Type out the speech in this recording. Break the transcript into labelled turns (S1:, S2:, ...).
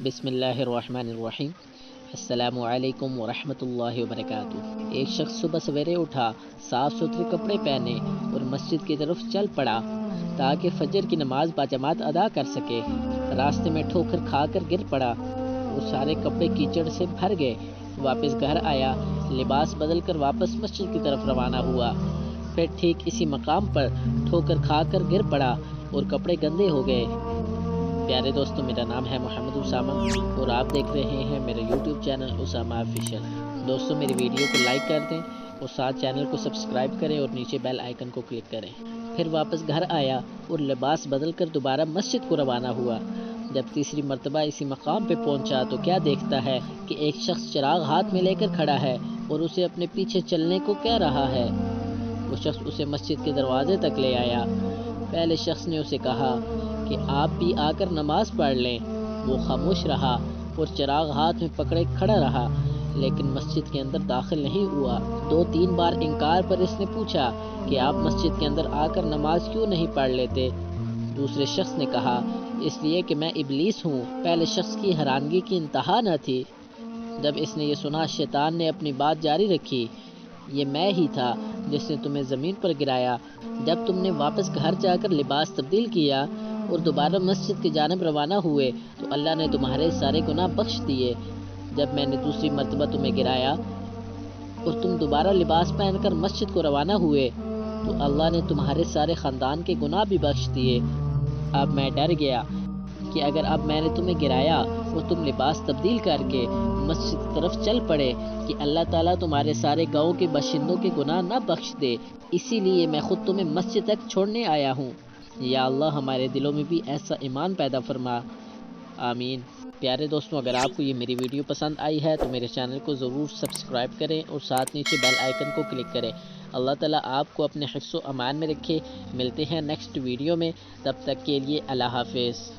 S1: بسم اللہ الرحمن الرحیم۔ السلام علیکم ورحمۃ اللہ وبرکاتہ۔ ایک شخص صبح سویرے اٹھا، صاف ستھرے کپڑے پہنے اور مسجد کی طرف چل پڑا تاکہ فجر کی نماز باجماعت ادا کر سکے۔ راستے میں ٹھوکر کھا کر گر پڑا اور سارے کپڑے کیچڑ سے بھر گئے۔ واپس گھر آیا، لباس بدل کر واپس مسجد کی طرف روانہ ہوا۔ پھر ٹھیک اسی مقام پر ٹھوکر کھا کر گر پڑا اور کپڑے گندے ہو گئے۔ پیارے دوستو، میرا نام ہے محمد اسامہ اور آپ دیکھ رہے ہیں میرا یوٹیوب چینل اسامہ آفیشیل۔ دوستو، میری ویڈیو کو لائک کر دیں اور ساتھ چینل کو سبسکرائب کریں اور نیچے بیل آئیکن کو کلک کریں۔ پھر واپس گھر آیا اور لباس بدل کر دوبارہ مسجد کو روانہ ہوا۔ جب تیسری مرتبہ اسی مقام پہ پہنچا تو کیا دیکھتا ہے کہ ایک شخص چراغ ہاتھ میں لے کر کھڑا ہے اور اسے اپنے پیچھے چلنے کو کہہ رہا ہے۔ وہ شخص اسے مسجد کے دروازے تک لے آیا۔ پہلے شخص نے اسے کہا کہ آپ بھی آ کر نماز پڑھ لیں۔ وہ خاموش رہا اور چراغ ہاتھ میں پکڑے کھڑا رہا، لیکن مسجد کے اندر داخل نہیں ہوا۔ 2-3 بار انکار پر اس نے پوچھا کہ آپ مسجد کے اندر آ کر نماز کیوں نہیں پڑھ لیتے؟ دوسرے شخص نے کہا، اس لیے کہ میں ابلیس ہوں۔ پہلے شخص کی حیرانگی کی انتہا نہ تھی۔ جب اس نے یہ سنا، شیطان نے اپنی بات جاری رکھی، یہ میں ہی تھا جس نے تمہیں زمین پر گرایا۔ جب تم نے واپس گھر جا کر لباس تبدیل کیا اور دوبارہ مسجد کی جانب روانہ ہوئے تو اللہ نے تمہارے سارے گناہ بخش دیے۔ جب میں نے دوسری مرتبہ تمہیں گرایا اور تم دوبارہ لباس پہن کر مسجد کو روانہ ہوئے تو اللہ نے تمہارے سارے خاندان کے گناہ بھی بخش دیے۔ اب میں ڈر گیا کہ اگر اب میں نے تمہیں گرایا اور تم لباس تبدیل کر کے مسجد کی طرف چل پڑے کہ اللہ تعالیٰ تمہارے سارے گاؤں کے باشندوں کے گناہ نہ بخش دے، اسی لیے میں خود تمہیں مسجد تک چھوڑنے آیا ہوں۔ یا اللہ، ہمارے دلوں میں بھی ایسا ایمان پیدا فرما، آمین۔ پیارے دوستوں، اگر آپ کو یہ میری ویڈیو پسند آئی ہے تو میرے چینل کو ضرور سبسکرائب کریں اور ساتھ نیچے بیل آئیکن کو کلک کریں۔ اللہ تعالیٰ آپ کو اپنے حفظ و امان میں رکھے۔ ملتے ہیں نیکسٹ ویڈیو میں، تب تک کے لیے اللہ حافظ۔